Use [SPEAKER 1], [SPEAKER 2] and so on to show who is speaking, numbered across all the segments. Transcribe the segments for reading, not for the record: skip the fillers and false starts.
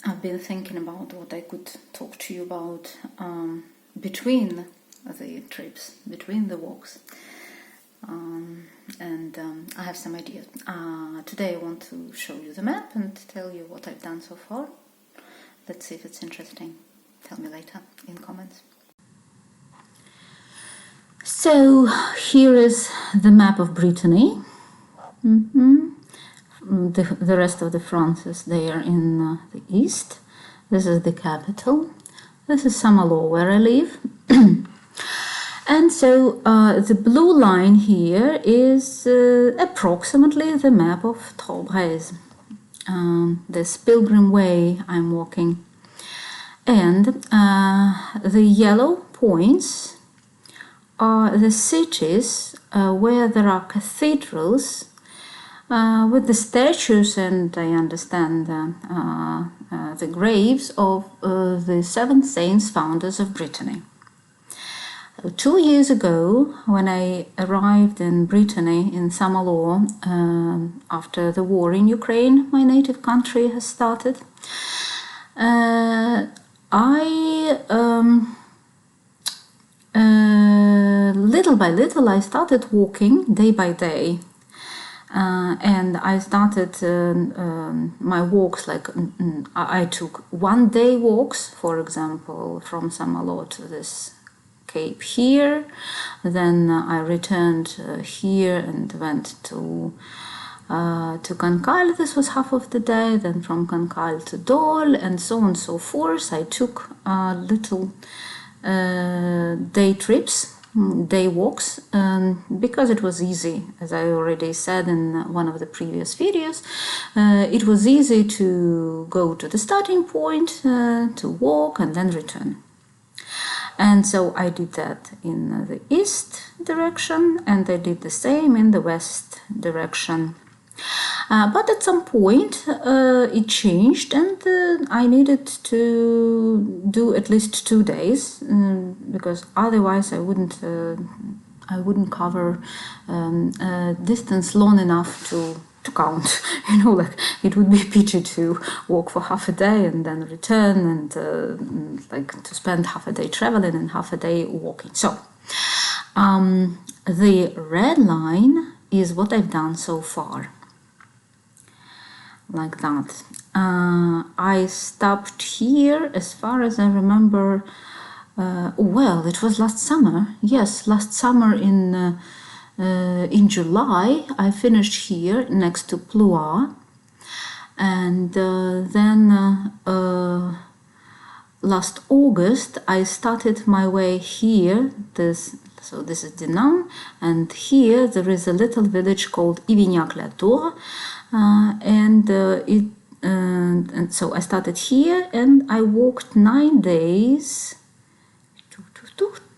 [SPEAKER 1] I've been thinking about what I could talk to you about between the trips, between the walks, and I have some ideas. Today I want to show you the map and tell you what I've done so far. Let's see if it's interesting. Tell me later in comments. So here is the map of Brittany. The rest of the France is there in the east. This is the capital. This is Saint-Malo, where I live. And so the blue line here is approximately the map of Tro Breiz, this pilgrim way I'm walking. And the yellow points are the cities where there are cathedrals with the statues and, I understand, the graves of the 7 saints founders of Brittany. 2 years ago, when I arrived in Brittany, in Saint-Malo, after the war in Ukraine, my native country has started, little by little, I started walking day by day. And I started my walks like I took 1-day walks, for example, from Saint-Malo to this cape here. Then I returned here and went to Cancale. This was half of the day. Then from Cancale to Dole, and so on and so forth. I took little day trips, day walks, because it was easy, as I already said in one of the previous videos. It was easy to go to the starting point, to walk and then return. And so I did that in the east direction, and I did the same in the west direction. But at some point it changed, and I needed to do at least 2 days, because otherwise I wouldn't cover distance long enough to count. Like it would be a pity to walk for half a day and then return, and like to spend half a day traveling and half a day walking. So the red line is what I've done so far. Like that. I stopped here, as far as I remember. Well, it was last summer. Yes, last summer in July I finished here next to Blois, and then last August I started my way here. So this is Dinan, and here there is a little village called Ivignac-la-Tour. And so I started here, and I walked 9 days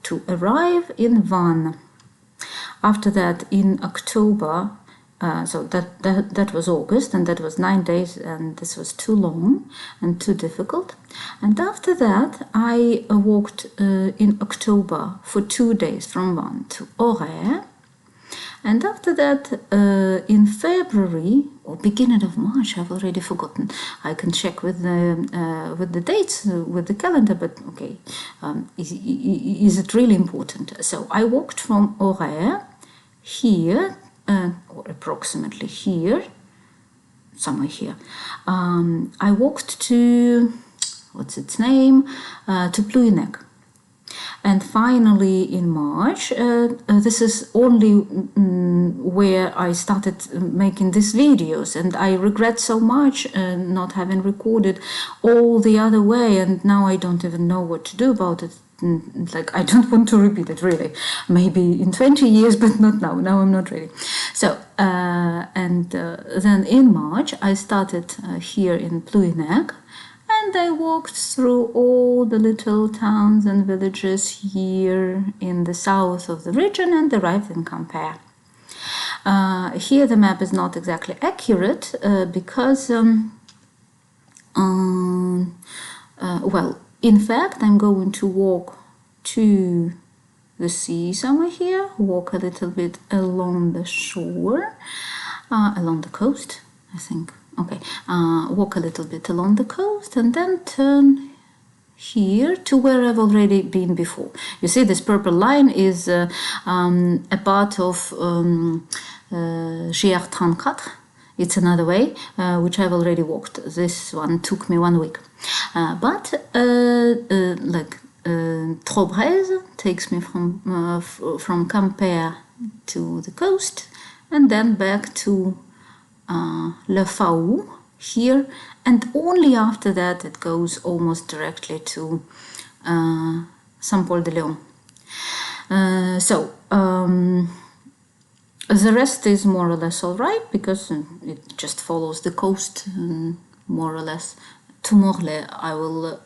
[SPEAKER 1] to arrive in Vannes. After that, in October, so that was August, and that was 9 days, and this was too long and too difficult. And after that, I walked in October for 2 days from Vannes to Auray. And after that, in February or beginning of March, I've already forgotten. I can check with the dates, with the calendar, but okay, is it really important? So I walked from Auray here, or approximately here, somewhere here. I walked to, what's its name, to Plouhinec. And finally, in March, this is only where I started making these videos, and I regret so much not having recorded all the other way, and now I don't even know what to do about it. Like, I don't want to repeat it, really. Maybe in 20 years, but not now. Now I'm not ready. So, then in March, I started here in Plouhinec. And I walked through all the little towns and villages here in the south of the region and arrived in Quimper. Here the map is not exactly accurate because, well, in fact, I'm going to walk to the sea somewhere here, walk a little bit along the shore, along the coast, I think. Okay, walk a little bit along the coast and then turn here to where I've already been before. You see, this purple line is a part of GR34. It's another way, which I've already walked. This one took me 1 week. But Tro Breiz takes me from Quimper to the coast and then back to Le Faou here, and only after that it goes almost directly to Saint-Paul-de-Léon. The rest is more or less all right because it just follows the coast more or less. To Morlaix, I will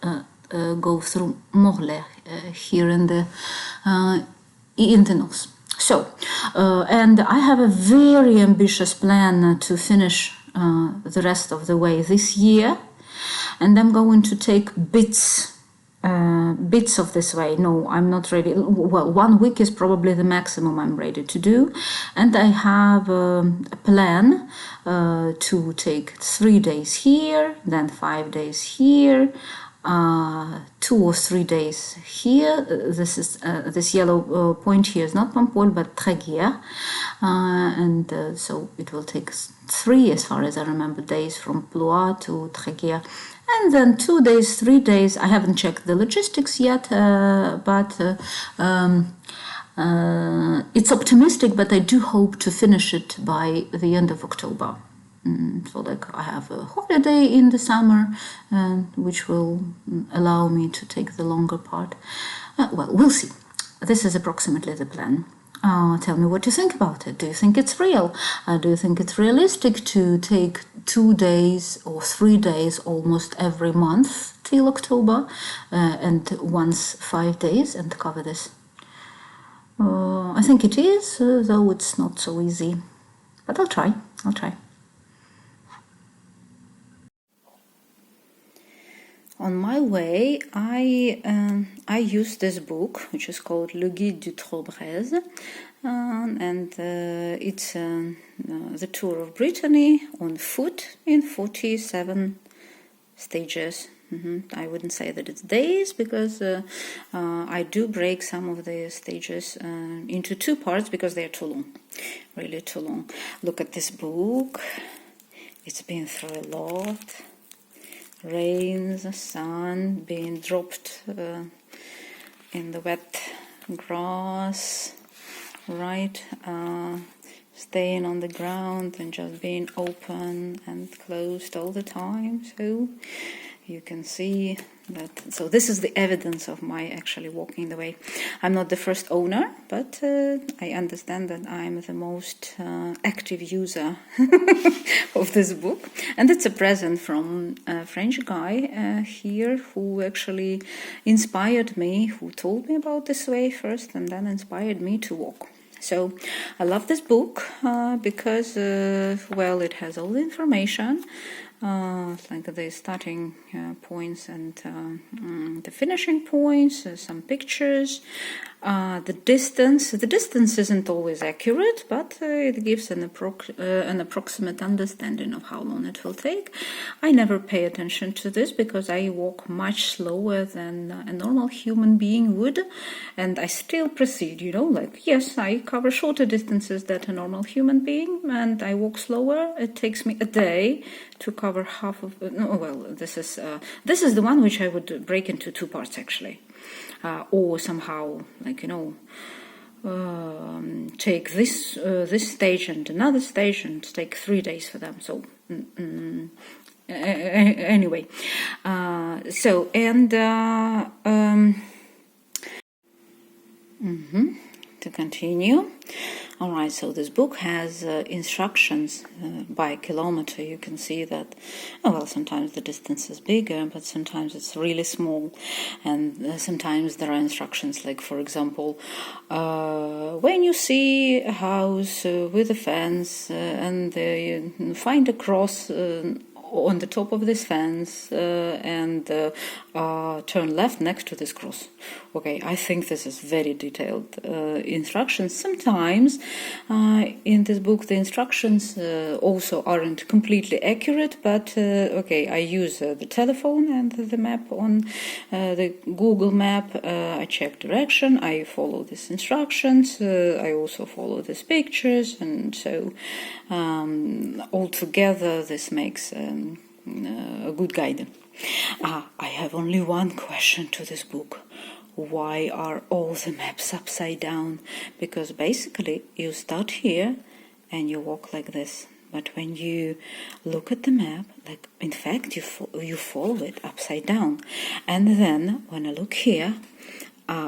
[SPEAKER 1] go through Morlaix here in the north. So, and I have a very ambitious plan to finish the rest of the way this year, and I'm going to take bits of this way. No, I'm not ready. Well, 1 week is probably the maximum I'm ready to do, and I have a plan to take 3 days here, then 5 days here, 2 or 3 days here. This is this yellow point here is not Paimpol but Tréguier, and so it will take 3, as far as I remember, days from Blois to Tréguier, and then 2 days, 3 days. I haven't checked the logistics yet, but it's optimistic, but I do hope to finish it by the end of October. So like I have a holiday in the summer, which will allow me to take the longer part. Well, we'll see. This is approximately the plan. Tell me what you think about it. Do you think it's real? Do you think it's realistic to take 2 days or 3 days almost every month till October, and once 5 days, and cover this? I think it is, though it's not so easy. But I'll try. On my way, I used this book, which is called Le Guide du Tro Breiz, and it's the tour of Brittany on foot in 47 stages. I wouldn't say that it's days, because I do break some of the stages into 2 parts because they are too long, really too long. Look at this book. It's been through a lot. Rains, sun, being dropped in the wet grass, right? Staying on the ground and just being open and closed all the time. So you can see that. So this is the evidence of my actually walking the way. I'm not the first owner, but I understand that I'm the most active user of this book. And it's a present from a French guy here who actually inspired me, who told me about this way first and then inspired me to walk. So I love this book because, well, it has all the information, like the starting points and the finishing points, some pictures, the distance. The distance isn't always accurate, but it gives an approximate understanding of how long it will take. I never pay attention to this because I walk much slower than a normal human being would, and I still proceed, like, yes, I cover shorter distances than a normal human being, and I walk slower. It takes me a day to cover half of this is the one which I would break into 2 parts actually, or somehow, like, take this stage and another stage and take 3 days for them. So anyway, to continue. All right, so this book has instructions by kilometer. You can see that, sometimes the distance is bigger, but sometimes it's really small. And sometimes there are instructions like, for example, when you see a house with a fence and you find a cross on the top of this fence and turn left next to this cross. Okay, I think this is very detailed instructions. Sometimes in this book the instructions also aren't completely accurate, but okay, I use the telephone and the map on the Google map. I check direction, I follow these instructions, I also follow these pictures, and so altogether this makes a good guide. I have only one question to this book. Why are all the maps upside down? Because basically you start here and you walk like this. But when you look at the map, like in fact you follow it upside down. And then when I look here,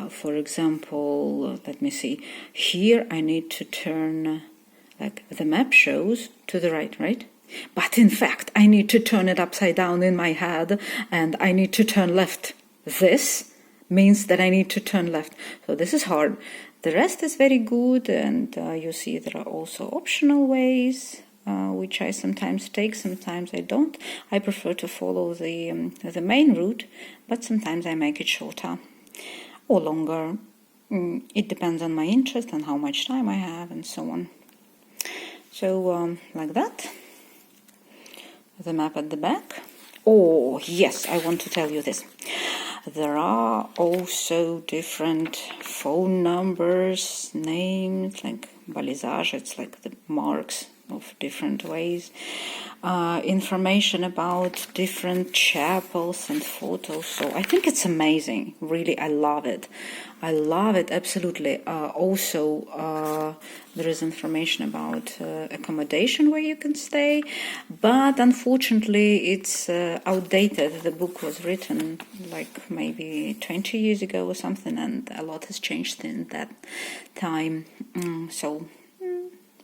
[SPEAKER 1] for example, let me see, here I need to turn, like the map shows to the right, right? But in fact I need to turn it upside down in my head, and I need to turn left. This means that I need to turn left. So this is hard. The rest is very good, and you see there are also optional ways which I sometimes take, sometimes I don't. I prefer to follow the main route, but sometimes I make it shorter or longer. It depends on my interest and how much time I have and so on. So like that. The map at the back. Oh yes, I want to tell you this. There are also different phone numbers, names, like balisage, it's like the marks of different ways, information about different chapels and photos. So I think it's amazing. Really, I love it. I love it, absolutely. Also, there is information about accommodation where you can stay, but unfortunately it's outdated. The book was written like maybe 20 years ago or something, and a lot has changed in that time.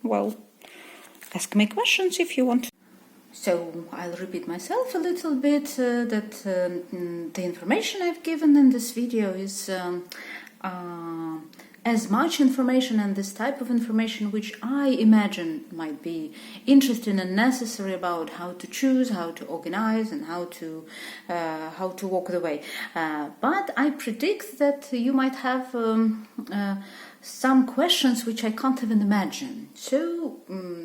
[SPEAKER 1] Well, ask me questions if you want. So I'll repeat myself a little bit, that the information I've given in this video is as much information and this type of information which I imagine might be interesting and necessary about how to choose, how to organize, and how to walk the way. But I predict that you might have some questions which I can't even imagine. So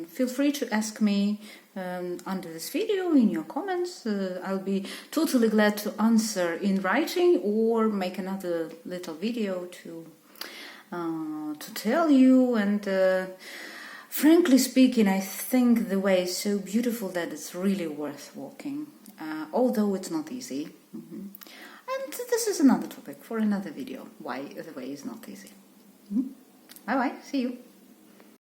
[SPEAKER 1] feel free to ask me under this video in your comments. I'll be totally glad to answer in writing or make another little video to tell you. And frankly speaking, I think the way is so beautiful that it's really worth walking, although it's not easy. And this is another topic for another video, why the way is not easy. Bye bye, see you.